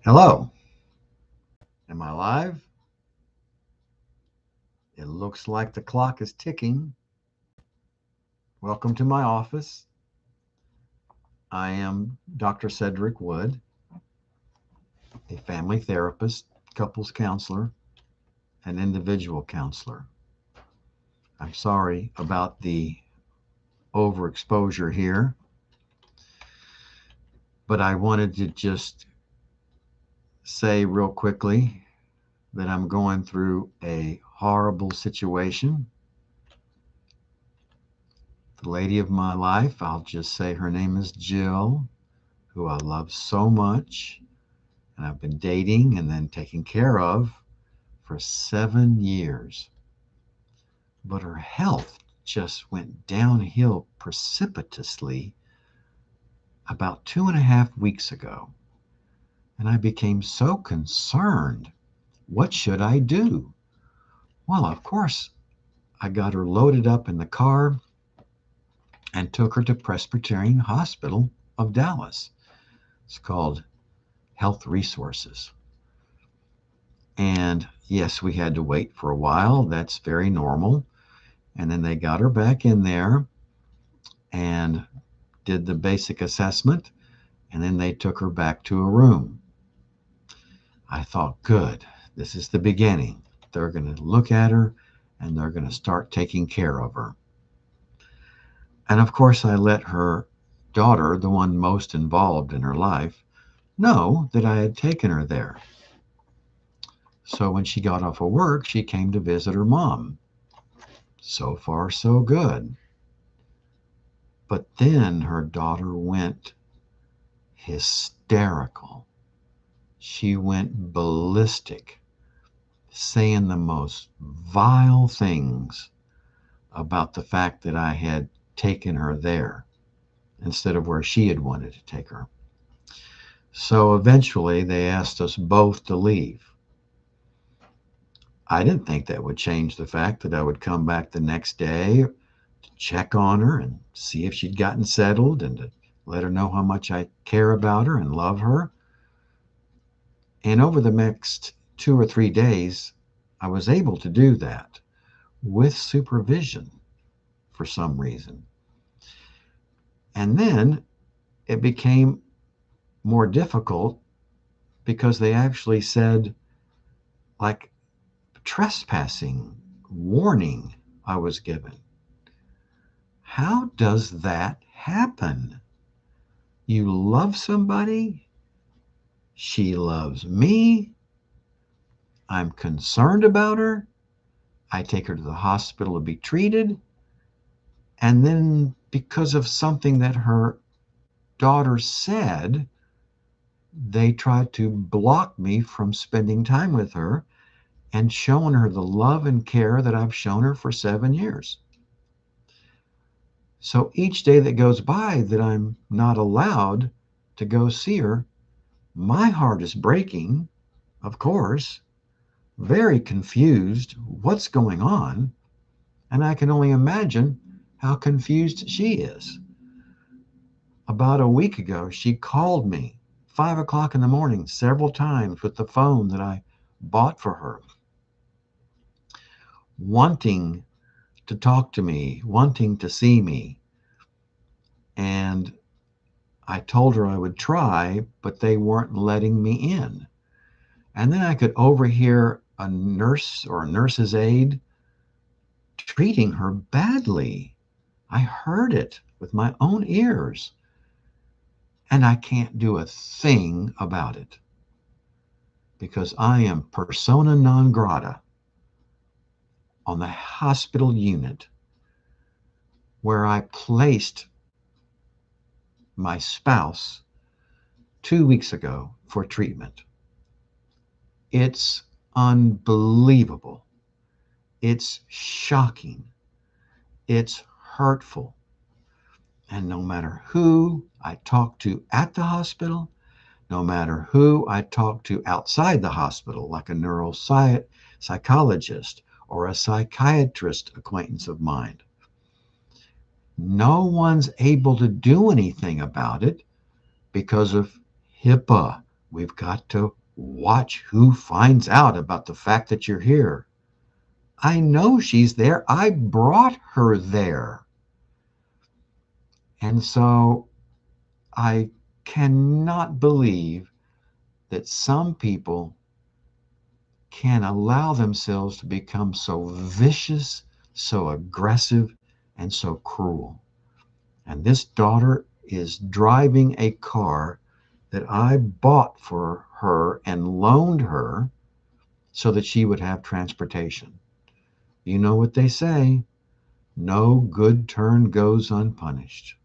Hello, am I live? It looks like the clock is ticking. Welcome to my office. I am Dr. Cedric Wood, a family therapist, couples counselor, and individual counselor. I'm sorry about the overexposure here, but I wanted to just say real quickly that I'm going through a horrible situation. The lady of my life, I'll just say her name is Jill, who I love so much, and I've been dating and then taking care of for 7 years. But her health just went downhill precipitously about 2.5 weeks ago. And I became so concerned. What should I do? Well, of course, I got her loaded up in the car and took her to Presbyterian Hospital of Dallas. It's called Health Resources. And yes, we had to wait for a while. That's very normal. And then they got her back in there and did the basic assessment. And then they took her back to a room. I thought, good, this is the beginning. They're going to look at her and they're going to start taking care of her. And of course, I let her daughter, the one most involved in her life, know that I had taken her there. So when she got off of work, she came to visit her mom. So far, so good. But then her daughter went hysterical. She went ballistic, saying the most vile things about the fact that I had taken her there instead of where she had wanted to take her. So eventually they asked us both to leave. I didn't think that would change the fact that I would come back the next day to check on her and see if she'd gotten settled and to let her know how much I care about her and love her. And over the next 2 or 3 days, I was able to do that with supervision for some reason. And then it became more difficult because they actually said, like, trespassing warning I was given. How does that happen? You love somebody, she loves me, I'm concerned about her, I take her to the hospital to be treated, and then because of something that her daughter said, they tried to block me from spending time with her and showing her the love and care that I've shown her for 7 years. So each day that goes by that I'm not allowed to go see her, my heart is breaking, of course, very confused. What's going on? And I can only imagine how confused she is. About a week ago, she called me 5 o'clock in the morning several times with the phone that I bought for her, wanting to talk to me, wanting to see me. And I told her I would try, but they weren't letting me in. And then I could overhear a nurse or a nurse's aide treating her badly. I heard it with my own ears. And I can't do a thing about it because I am persona non grata on the hospital unit where I placed my spouse 2 weeks ago for treatment. It's unbelievable. It's shocking. It's hurtful. And no matter who I talk to at the hospital, no matter who I talk to outside the hospital, like a neuropsychologist or a psychiatrist acquaintance of mine, no one's able to do anything about it because of HIPAA We've got to watch who finds out about the fact that you're here. I know she's there. I brought her there. And so I cannot believe that some people can allow themselves to become so vicious, so aggressive, and so cruel. And this daughter is driving a car that I bought for her and loaned her so that she would have transportation. You know what they say, no good turn goes unpunished.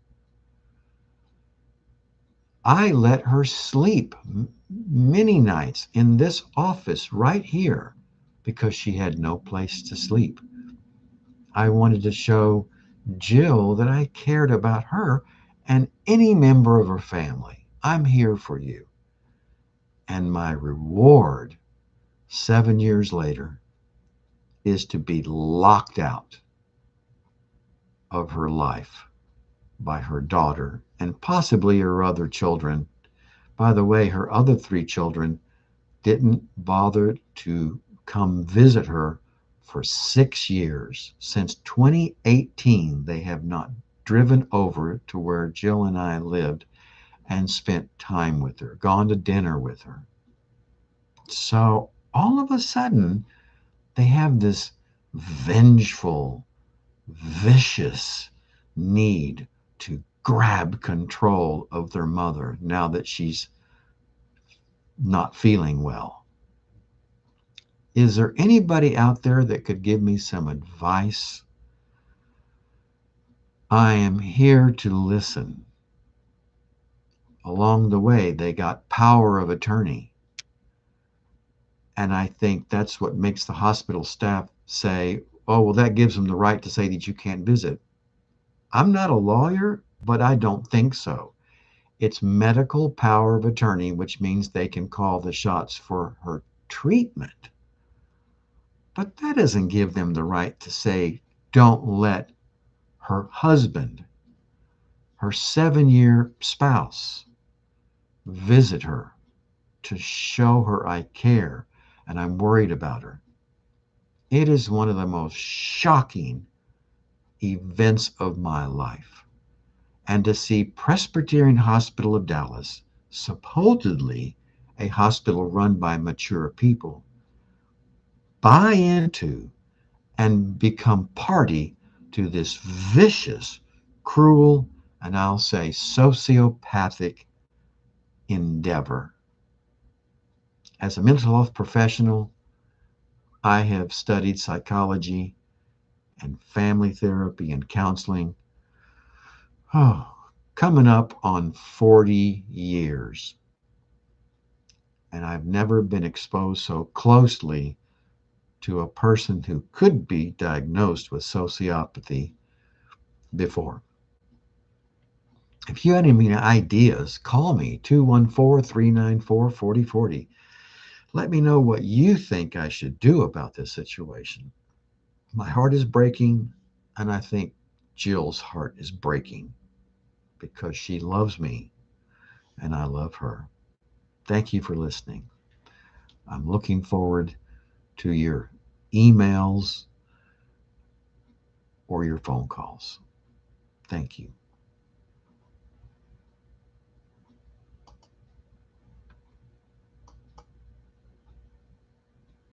I let her sleep many nights in this office right here because she had no place to sleep. I wanted to show Jill that I cared about her and any member of her family. I'm here for you. And my reward 7 years later is to be locked out of her life by her daughter and possibly her other children. By the way, her other three children didn't bother to come visit her for 6 years. Since 2018, they have not driven over to where Jill and I lived and spent time with her, gone to dinner with her. So all of a sudden, they have this vengeful, vicious need to grab control of their mother now that she's not feeling well. Is there anybody out there that could give me some advice? I am here to listen. Along the way, they got power of attorney. And I think that's what makes the hospital staff say, oh, well, that gives them the right to say that you can't visit. I'm not a lawyer, but I don't think so. It's medical power of attorney, which means they can call the shots for her treatment. But that doesn't give them the right to say, don't let her husband, her 7 year spouse, visit her to show her I care and I'm worried about her. It is one of the most shocking events of my life. And to see Presbyterian Hospital of Dallas, supposedly a hospital run by mature people, buy into and become party to this vicious, cruel, and I'll say sociopathic endeavor. As a mental health professional, I have studied psychology and family therapy and counseling. Oh, coming up on 40 years. And I've never been exposed so closely to a person who could be diagnosed with sociopathy before. If you have any ideas, call me 214-394-4040. Let me know what you think I should do about this situation. My heart is breaking, and I think Jill's heart is breaking because she loves me and I love her. Thank you for listening. I'm looking forward to your emails or your phone calls. Thank you.